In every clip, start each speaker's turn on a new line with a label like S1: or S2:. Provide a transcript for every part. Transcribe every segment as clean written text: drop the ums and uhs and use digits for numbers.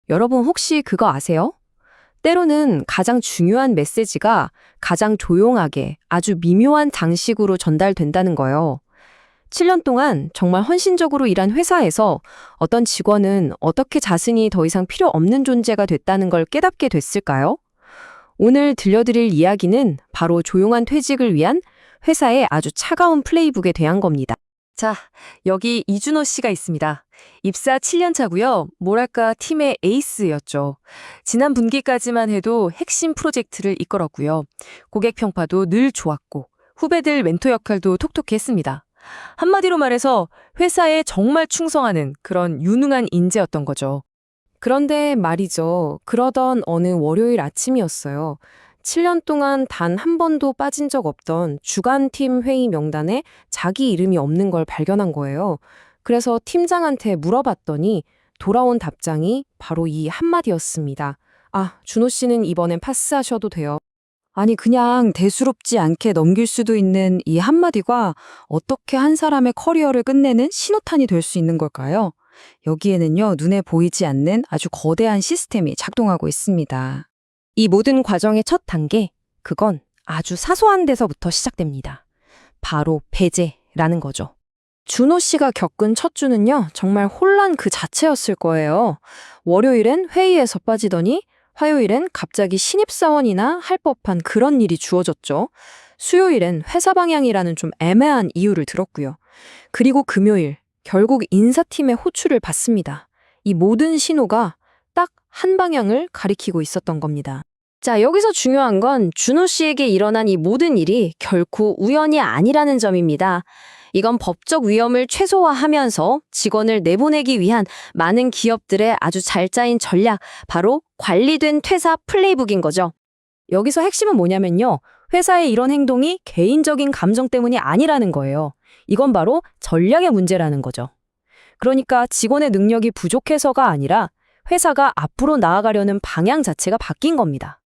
S1: 여러분 혹시 그거 아세요? 때로는 가장 중요한 메시지가 가장 조용하게 아주 미묘한 장식으로 전달된다는 거예요. 7년 동안 정말 헌신적으로 일한 회사에서 어떤 직원은 어떻게 자신이 더 이상 필요 없는 존재가 됐다는 걸 깨닫게 됐을까요? 오늘 들려드릴 이야기는 바로 조용한 퇴직을 위한 회사의 아주 차가운 플레이북에 대한 겁니다. 자, 여기 이준호 씨가 있습니다. 입사 7년 차고요. 뭐랄까 팀의 에이스였죠. 지난 분기까지만 해도 핵심 프로젝트를 이끌었고요. 고객 평가도 늘 좋았고 후배들 멘토 역할도 톡톡히 했습니다. 한마디로 말해서 회사에 정말 충성하는 그런 유능한 인재였던 거죠. 그런데 말이죠. 그러던 어느 월요일 아침이었어요. 7년 동안 단 한 번도 빠진 적 없던 주간팀 회의 명단에 자기 이름이 없는 걸 발견한 거예요. 그래서 팀장한테 물어봤더니 돌아온 답장이 바로 이 한마디였습니다. 아, 준호 씨는 이번엔 파스하셔도 돼요. 아니, 그냥 대수롭지 않게 넘길 수도 있는 이 한마디가 어떻게 한 사람의 커리어를 끝내는 신호탄이 될 수 있는 걸까요? 여기에는요, 눈에 보이지 않는 아주 거대한 시스템이 작동하고 있습니다. 이 모든 과정의 첫 단계, 그건 아주 사소한 데서부터 시작됩니다. 바로 배제라는 거죠. 준호 씨가 겪은 첫 주는요, 정말 혼란 그 자체였을 거예요. 월요일엔 회의에서 빠지더니 화요일엔 갑자기 신입사원이나 할 법한 그런 일이 주어졌죠. 수요일엔 회사 방향이라는 좀 애매한 이유를 들었고요. 그리고 금요일, 결국 인사팀의 호출을 받습니다. 이 모든 신호가 딱 한 방향을 가리키고 있었던 겁니다. 자, 여기서 중요한 건 준호 씨에게 일어난 이 모든 일이 결코 우연이 아니라는 점입니다. 이건 법적 위험을 최소화하면서 직원을 내보내기 위한 많은 기업들의 아주 잘 짜인 전략, 바로 관리된 퇴사 플레이북인 거죠. 여기서 핵심은 뭐냐면요. 회사의 이런 행동이 개인적인 감정 때문이 아니라는 거예요. 이건 바로 전략의 문제라는 거죠. 그러니까 직원의 능력이 부족해서가 아니라 회사가 앞으로 나아가려는 방향 자체가 바뀐 겁니다.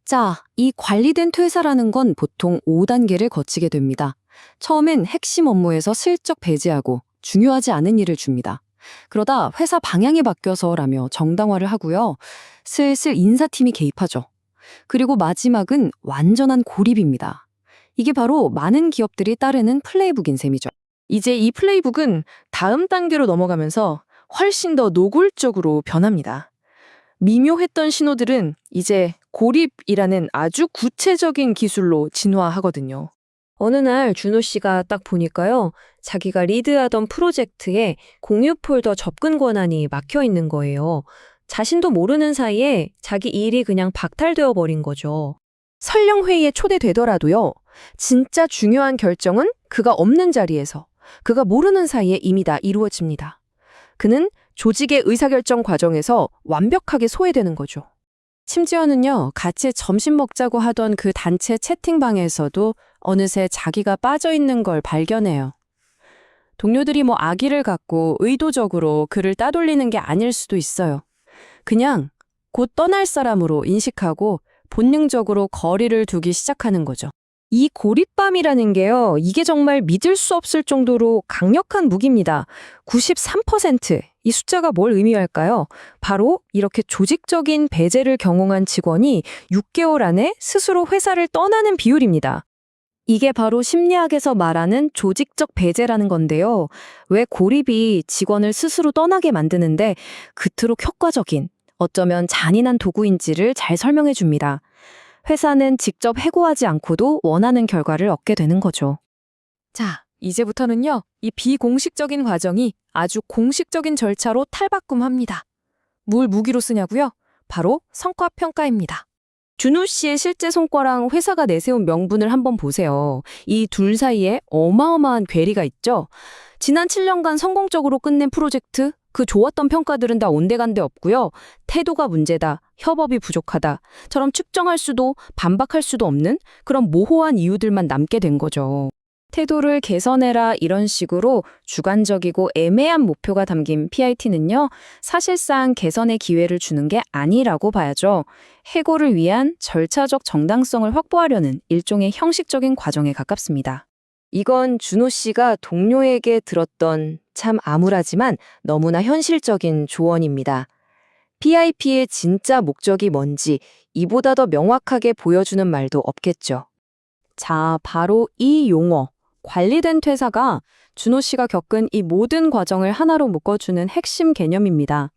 S1: 자, 이 관리된 퇴사라는 건 보통 5단계를 거치게 됩니다. 처음엔 핵심 업무에서 슬쩍 배제하고 중요하지 않은 일을 줍니다. 그러다 회사 방향이 바뀌어서라며 정당화를 하고요. 슬슬 인사팀이 개입하죠. 그리고 마지막은 완전한 고립입니다. 이게 바로 많은 기업들이 따르는 플레이북인 셈이죠. 이제 이 플레이북은 다음 단계로 넘어가면서 훨씬 더 노골적으로 변합니다. 미묘했던 신호들은 이제 고립이라는 아주 구체적인 기술로 진화하거든요. 어느 날 준호 씨가 딱 보니까요. 자기가 리드하던 프로젝트에 공유 폴더 접근 권한이 막혀 있는 거예요. 자신도 모르는 사이에 자기 일이 그냥 박탈되어 버린 거죠. 설령 회의에 초대되더라도요. 진짜 중요한 결정은 그가 없는 자리에서, 그가 모르는 사이에 이미 다 이루어집니다. 그는 조직의 의사결정 과정에서 완벽하게 소외되는 거죠. 심지어는요, 같이 점심 먹자고 하던 그 단체 채팅방에서도 어느새 자기가 빠져있는 걸 발견해요. 동료들이 악의를 갖고 의도적으로 그를 따돌리는 게 아닐 수도 있어요. 그냥 곧 떠날 사람으로 인식하고 본능적으로 거리를 두기 시작하는 거죠. 이 고립감이라는 게요, 이게 정말 믿을 수 없을 정도로 강력한 무기입니다. 93%. 이 숫자가 뭘 의미할까요? 바로 이렇게 조직적인 배제를 경험한 직원이 6개월 안에 스스로 회사를 떠나는 비율입니다. 이게 바로 심리학에서 말하는 조직적 배제라는 건데요. 왜 고립이 직원을 스스로 떠나게 만드는데 그토록 효과적인, 어쩌면 잔인한 도구인지를 잘 설명해 줍니다. 회사는 직접 해고하지 않고도 원하는 결과를 얻게 되는 거죠. 자, 이제부터는요, 이 비공식적인 과정이 아주 공식적인 절차로 탈바꿈합니다. 뭘 무기로 쓰냐고요? 바로 성과평가입니다. 준호 씨의 실제 성과랑 회사가 내세운 명분을 한번 보세요. 이 둘 사이에 어마어마한 괴리가 있죠? 지난 7년간 성공적으로 끝낸 프로젝트, 그 좋았던 평가들은 다 온데간데 없고요. 태도가 문제다, 협업이 부족하다처럼 측정할 수도 반박할 수도 없는 그런 모호한 이유들만 남게 된 거죠. 태도를 개선해라 이런 식으로 주관적이고 애매한 목표가 담긴 PIT는요, 사실상 개선의 기회를 주는 게 아니라고 봐야죠. 해고를 위한 절차적 정당성을 확보하려는 일종의 형식적인 과정에 가깝습니다. 이건 준호 씨가 동료에게 들었던 참 암울하지만 너무나 현실적인 조언입니다. PIP의 진짜 목적이 뭔지 이보다 더 명확하게 보여주는 말도 없겠죠. 자, 바로 이 용어, 관리된 퇴사가 준호 씨가 겪은 이 모든 과정을 하나로 묶어주는 핵심 개념입니다.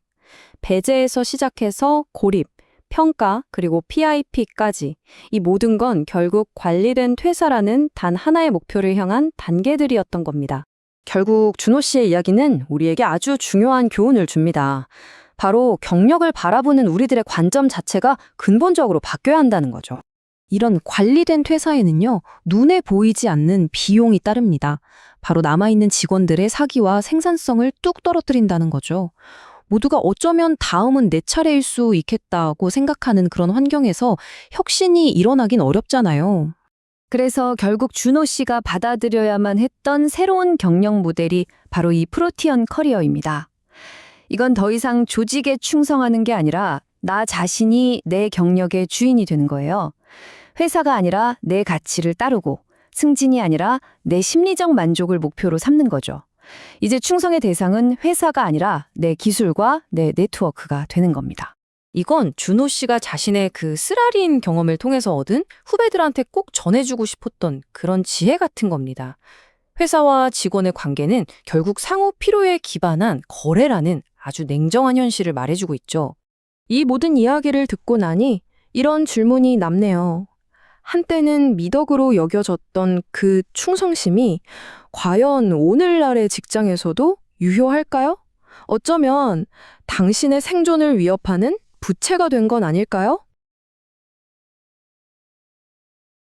S1: 배제에서 시작해서 고립, 평가, 그리고 PIP까지 이 모든 건 결국 관리된 퇴사라는 단 하나의 목표를 향한 단계들이었던 겁니다. 결국 준호 씨의 이야기는 우리에게 아주 중요한 교훈을 줍니다. 바로 경력을 바라보는 우리들의 관점 자체가 근본적으로 바뀌어야 한다는 거죠. 이런 관리된 퇴사에는요, 눈에 보이지 않는 비용이 따릅니다. 바로 남아있는 직원들의 사기와 생산성을 뚝 떨어뜨린다는 거죠. 모두가 어쩌면 다음은 내 차례일 수 있겠다고 생각하는 그런 환경에서 혁신이 일어나긴 어렵잖아요. 그래서 결국 준호 씨가 받아들여야만 했던 새로운 경영 모델이 바로 이 프로티언 커리어입니다. 이건 더 이상 조직에 충성하는 게 아니라 나 자신이 내 경력의 주인이 되는 거예요. 회사가 아니라 내 가치를 따르고 승진이 아니라 내 심리적 만족을 목표로 삼는 거죠. 이제 충성의 대상은 회사가 아니라 내 기술과 내 네트워크가 되는 겁니다. 이건 준호 씨가 자신의 그 쓰라린 경험을 통해서 얻은 후배들한테 꼭 전해주고 싶었던 그런 지혜 같은 겁니다. 회사와 직원의 관계는 결국 상호 필요에 기반한 거래라는 아주 냉정한 현실을 말해주고 있죠. 이 모든 이야기를 듣고 나니 이런 질문이 남네요. 한때는 미덕으로 여겨졌던 그 충성심이 과연 오늘날의 직장에서도 유효할까요? 어쩌면 당신의 생존을 위협하는 부채가 된 건 아닐까요?